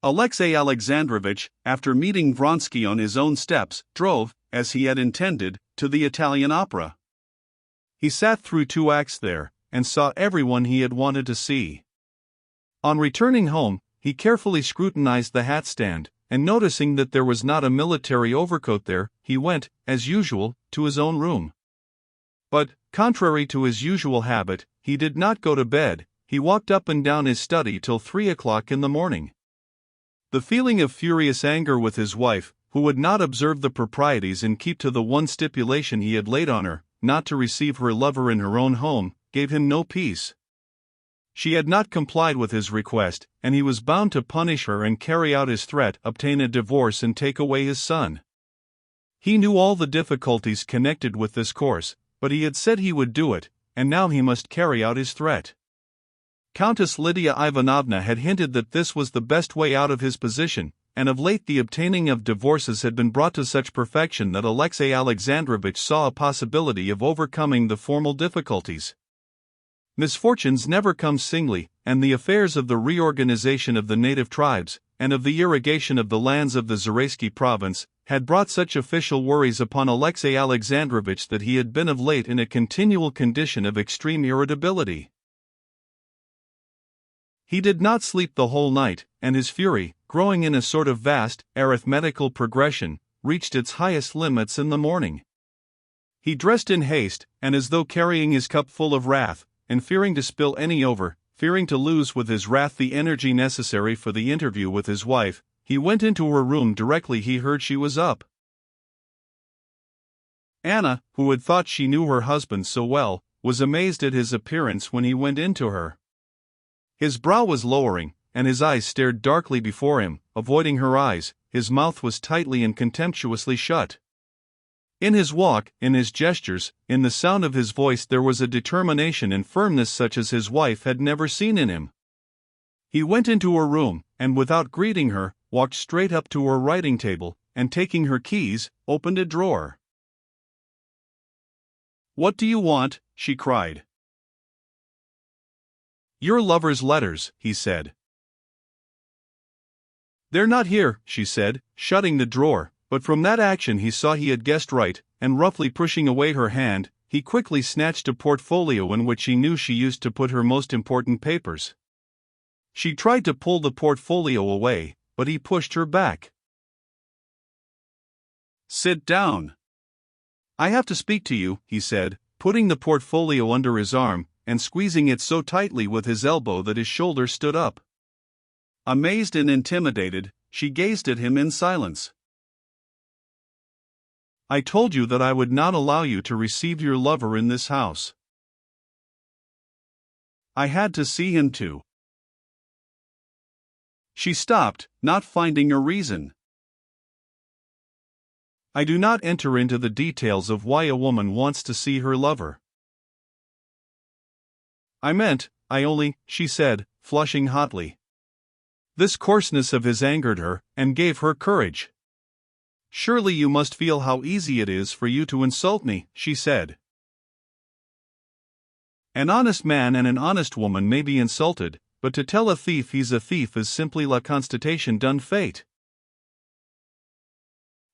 Alexey Alexandrovitch, after meeting Vronsky on his own steps, drove, as he had intended, to the Italian opera. He sat through 2 acts there, and saw everyone he had wanted to see. On returning home, he carefully scrutinized the hat stand, and noticing that there was not a military overcoat there, he went, as usual, to his own room. But, contrary to his usual habit, he did not go to bed. He walked up and down his study till 3 o'clock in the morning. The feeling of furious anger with his wife, who would not observe the proprieties and keep to the one stipulation he had laid on her, not to receive her lover in her own home, gave him no peace. She had not complied with his request, and he was bound to punish her and carry out his threat, obtain a divorce and take away his son. He knew all the difficulties connected with this course, but he had said he would do it, and now he must carry out his threat. Countess Lydia Ivanovna had hinted that this was the best way out of his position, and of late the obtaining of divorces had been brought to such perfection that Alexey Alexandrovitch saw a possibility of overcoming the formal difficulties. Misfortunes never come singly, and the affairs of the reorganization of the native tribes, and of the irrigation of the lands of the Zaraysky province, had brought such official worries upon Alexey Alexandrovitch that he had been of late in a continual condition of extreme irritability. He did not sleep the whole night, and his fury, growing in a sort of vast, arithmetical progression, reached its highest limits in the morning. He dressed in haste, and as though carrying his cup full of wrath, and fearing to spill any over, fearing to lose with his wrath the energy necessary for the interview with his wife, he went into her room directly he heard she was up. Anna, who had thought she knew her husband so well, was amazed at his appearance when he went in to her. His brow was lowering, and his eyes stared darkly before him, avoiding her eyes. His mouth was tightly and contemptuously shut. In his walk, in his gestures, in the sound of his voice there was a determination and firmness such as his wife had never seen in him. He went into her room, and without greeting her, walked straight up to her writing table, and taking her keys, opened a drawer. "What do you want?" she cried. "Your lover's letters," he said. "They're not here," she said, shutting the drawer, but from that action he saw he had guessed right, and roughly pushing away her hand, he quickly snatched a portfolio in which he knew she used to put her most important papers. She tried to pull the portfolio away, but he pushed her back. "Sit down. I have to speak to you," he said, putting the portfolio under his arm, and squeezing it so tightly with his elbow that his shoulder stood up. Amazed and intimidated, she gazed at him in silence. "I told you that I would not allow you to receive your lover in this house. I had to see him too." She stopped, not finding a reason. "I do not enter into the details of why a woman wants to see her lover. I only," she said, flushing hotly. This coarseness of his angered her, and gave her courage. "Surely you must feel how easy it is for you to insult me," she said. "An honest man and an honest woman may be insulted, but to tell a thief he's a thief is simply la constatation d'un fait.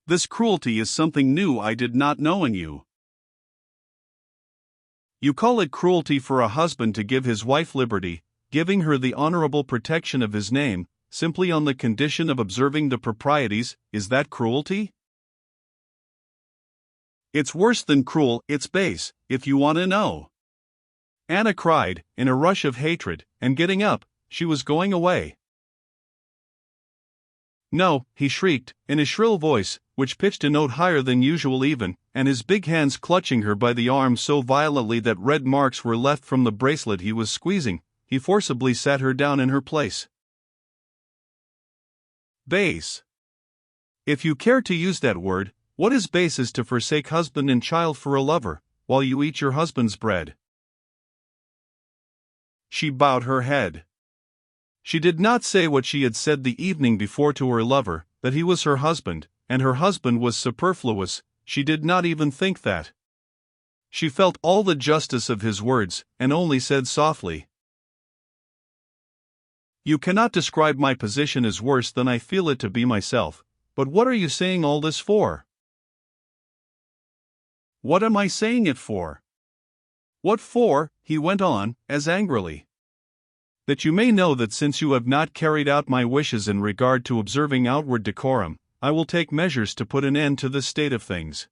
This cruelty is something new I did not know in you. You call it cruelty for a husband to give his wife liberty, giving her the honorable protection of his name, simply on the condition of observing the proprieties. Is that cruelty? It's worse than cruel, it's base, if you want to know." Anna cried, in a rush of hatred, and getting up, she was going away. "No," he shrieked, in a shrill voice, which pitched a note higher than usual even, and his big hands clutching her by the arm so violently that red marks were left from the bracelet he was squeezing. He forcibly sat her down in her place. "Base. If you care to use that word, what is base is to forsake husband and child for a lover, while you eat your husband's bread." She bowed her head. She did not say what she had said the evening before to her lover, that he was her husband, and her husband was superfluous. She did not even think that. She felt all the justice of his words, and only said softly, You cannot describe my position as worse than I feel it to be myself, but what are you saying all this for? What am I saying it for? What for? He went on, as angrily. That you may know that since you have not carried out my wishes in regard to observing outward decorum, I will take measures to put an end to this state of things.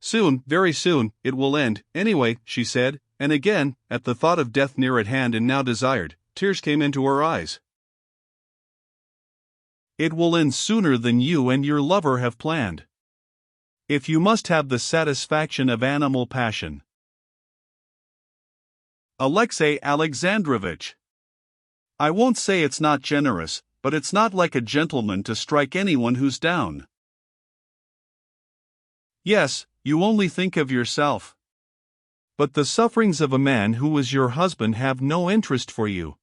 Soon, very soon, it will end, anyway, she said, and again, at the thought of death near at hand and now desired, tears came into her eyes. It will end sooner than you and your lover have planned. If you must have the satisfaction of animal passion. Alexey Alexandrovich. I won't say it's not generous, but it's not like a gentleman to strike anyone who's down. Yes, you only think of yourself. But the sufferings of a man who is your husband have no interest for you.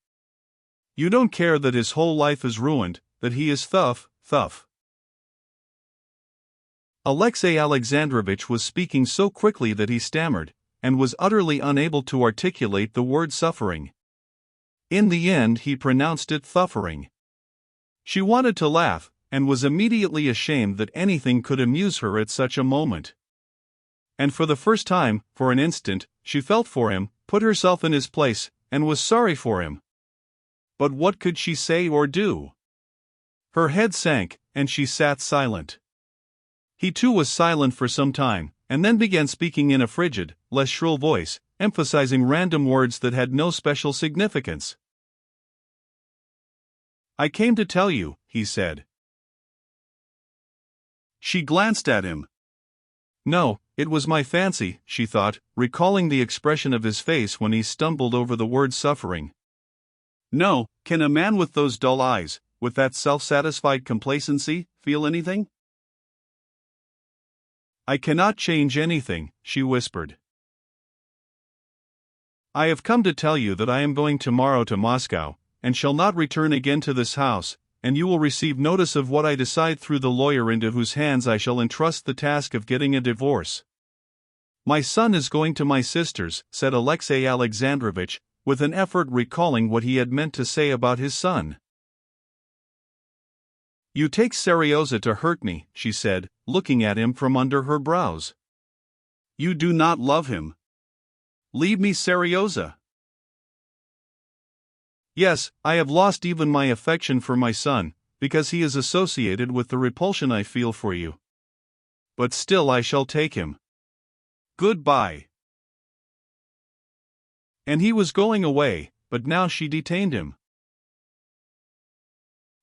You don't care that his whole life is ruined, that he is thuff. Alexey Alexandrovich was speaking so quickly that he stammered, and was utterly unable to articulate the word suffering. In the end he pronounced it thuffering. She wanted to laugh, and was immediately ashamed that anything could amuse her at such a moment. And for the first time, for an instant, she felt for him, put herself in his place, and was sorry for him. But what could she say or do? Her head sank, and she sat silent. He too was silent for some time, and then began speaking in a frigid, less shrill voice, emphasizing random words that had no special significance. I came to tell you, he said. She glanced at him. No, it was my fancy, she thought, recalling the expression of his face when he stumbled over the word suffering. No, can a man with those dull eyes, with that self-satisfied complacency, feel anything? I cannot change anything, she whispered. I have come to tell you that I am going tomorrow to Moscow, and shall not return again to this house, and you will receive notice of what I decide through the lawyer into whose hands I shall entrust the task of getting a divorce. My son is going to my sister's, said Alexey Alexandrovich, with an effort recalling what he had meant to say about his son. You take Seryoza to hurt me, she said, looking at him from under her brows. You do not love him. Leave me Seryoza. Yes, I have lost even my affection for my son, because he is associated with the repulsion I feel for you. But still I shall take him. Goodbye. And he was going away, but now she detained him.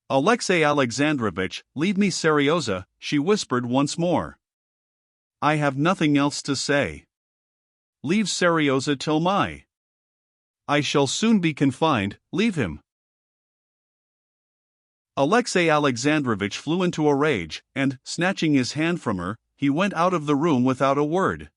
Alexey Alexandrovich, leave me Seryoza, she whispered once more. I have nothing else to say. Leave Seryoza till I shall soon be confined, leave him. Alexey Alexandrovich flew into a rage, and, snatching his hand from her, he went out of the room without a word.